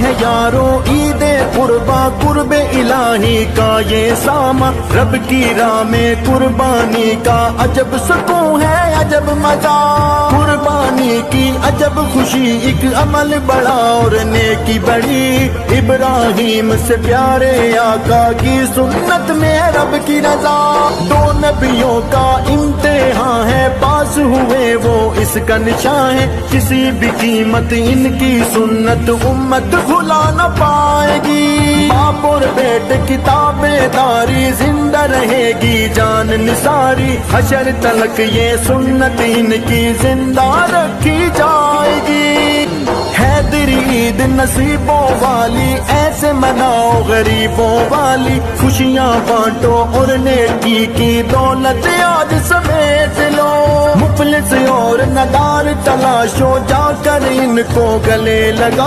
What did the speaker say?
ہے یارو عید قربا قرب الہی کا یہ ساما، رب کی راہ میں قربانی کا عجب سکون ہے عجب مزہ، قربانی کی عجب خوشی ایک عمل بڑا اور نیکی بڑی، ابراہیم سے پیارے آقا کی سنت میں رب کی رضا، دو نبیوں کا امتحان ہے پاس ہوئے وہ اس کا نشان ہے، کسی بھی قیمت ان کی سنت امت بھلا نہ پائے گی، باپ اور بیٹے کتاب داری زندہ رہے گی جان نثاری، حشر تلک یہ سنت ان کی زندہ رکھی جائے گی، حیدر عید نصیبوں والی ایسے مناؤ غریبوں والی، خوشیاں بانٹو اور نیکی کی دولت آج سمیٹ لو، مفلس اور ندار تلاشو جا کر ان کو گلے لگا۔